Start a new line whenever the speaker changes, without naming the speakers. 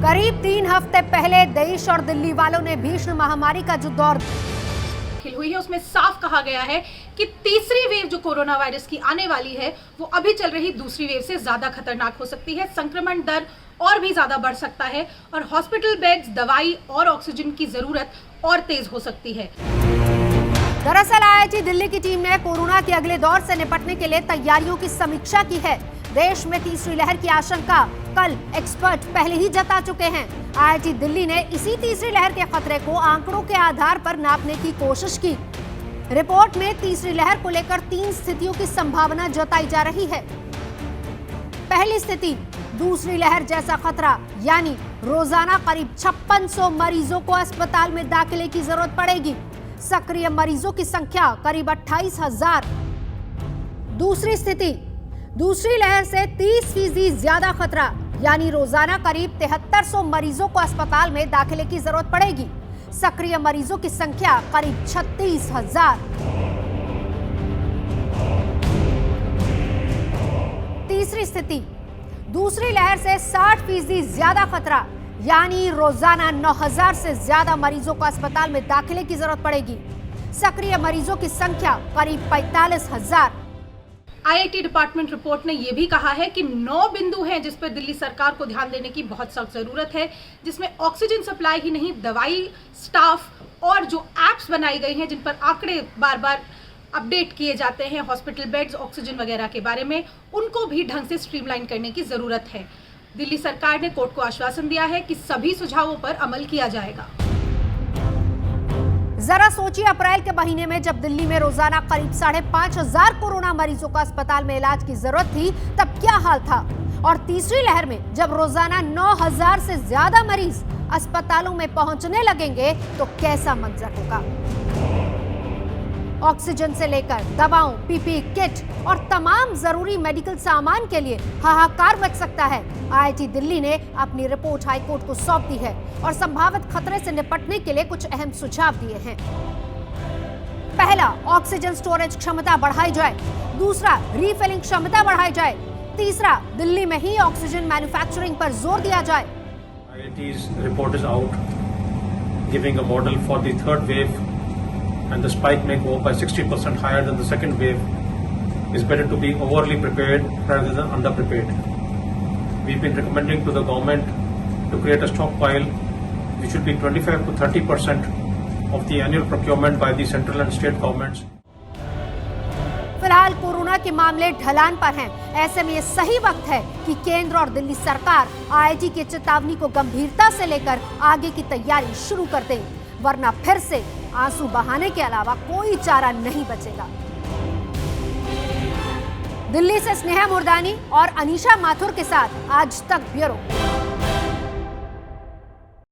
करीब 3 हफ्ते पहले देश और दिल्ली वालों ने भीषण महामारी का जो दौर
हुई है उसमें साफ कहा गया है कि तीसरी वेव जो कोरोना वायरस की आने वाली है वो अभी चल रही दूसरी वेव से ज्यादा खतरनाक हो सकती है। संक्रमण दर और भी ज्यादा बढ़ सकता है और हॉस्पिटल बेड्स, दवाई और ऑक्सीजन की जरूरत और तेज हो सकती है।
दरअसल आईआईटी दिल्ली की टीम ने कोरोना के अगले दौर से निपटने के लिए तैयारियों की समीक्षा की है। देश में तीसरी लहर की आशंका कल एक्सपर्ट पहले ही जता चुके हैं। आईआईटी दिल्ली ने इसी तीसरी लहर के खतरे को आंकड़ों के आधार पर नापने की कोशिश की। रिपोर्ट में तीसरी लहर को लेकर 3 स्थितियों की संभावना जताई जा रही है। पहली स्थिति, दूसरी लहर जैसा खतरा, यानी रोजाना करीब 5600 मरीजों को अस्पताल में दाखिले की जरूरत पड़ेगी। सक्रिय मरीजों की संख्या करीब 28,000। दूसरी स्थिति, दूसरी लहर से 30% ज्यादा खतरा, यानी रोजाना करीब 7300 मरीजों को अस्पताल में दाखिले की जरूरत पड़ेगी। सक्रिय मरीजों की संख्या करीब 36,000। तीसरी स्थिति, दूसरी लहर से 60% ज्यादा खतरा, यानी रोजाना 9000 से ज्यादा मरीजों को अस्पताल में दाखिले की जरूरत पड़ेगी। सक्रिय मरीजों की संख्या करीब 45,000।
आईआईटी डिपार्टमेंट रिपोर्ट ने यह भी कहा है कि 9 बिंदु हैं जिस पर दिल्ली सरकार को ध्यान देने की बहुत सख्त जरूरत है, जिसमें ऑक्सीजन सप्लाई ही नहीं, दवाई, स्टाफ और जो एप्स बनाई गई हैं जिन पर आंकड़े बार बार अपडेट किए जाते हैं हॉस्पिटल बेड्स, ऑक्सीजन वगैरह के बारे में, उनको भी ढंग से स्ट्रीमलाइन करने की जरूरत है। दिल्ली सरकार ने कोर्ट को आश्वासन दिया है कि सभी सुझावों पर अमल किया जाएगा।
जरा सोचिए, अप्रैल के महीने में जब दिल्ली में रोजाना करीब 5,500 कोरोना मरीजों को अस्पताल में इलाज की जरूरत थी, तब क्या हाल था। और तीसरी लहर में जब रोजाना 9000 से ज्यादा मरीज अस्पतालों में पहुंचने लगेंगे तो कैसा मंजर होगा। ऑक्सीजन से लेकर दवाओं, पीपीई किट और तमाम जरूरी मेडिकल सामान के लिए हाहाकार मच सकता है। आईआईटी दिल्ली ने अपनी रिपोर्ट हाईकोर्ट को सौंप दी है और संभावित खतरे से निपटने के लिए कुछ अहम सुझाव दिए हैं। पहला, ऑक्सीजन स्टोरेज क्षमता बढ़ाई जाए। दूसरा, रीफिलिंग क्षमता बढ़ाई जाए। तीसरा, दिल्ली में ही ऑक्सीजन मैन्युफैक्चरिंग पर जोर दिया जाए।
IIT's report is out, giving a model for the third wave, and the spike may go by 60% higher than the second wave. It's better to be overly prepared rather than underprepared. We've been recommending to the government to create a stockpile, which should be 25 to 30% of the annual procurement by the central and state governments.
फिलहाल corona के मामले ढलान पर हैं। ऐसे में ये सही वक्त है कि केंद्र और दिल्ली सरकार आईआईटी की चेतावनी को गंभीरता से लेकर आगे की तैयारी शुरू कर दे, वरना फिर से आंसू बहाने के अलावा कोई चारा नहीं बचेगा। दिल्ली से स्नेहा मुर्दानी और अनीशा माथुर के साथ आज तक ब्यूरो।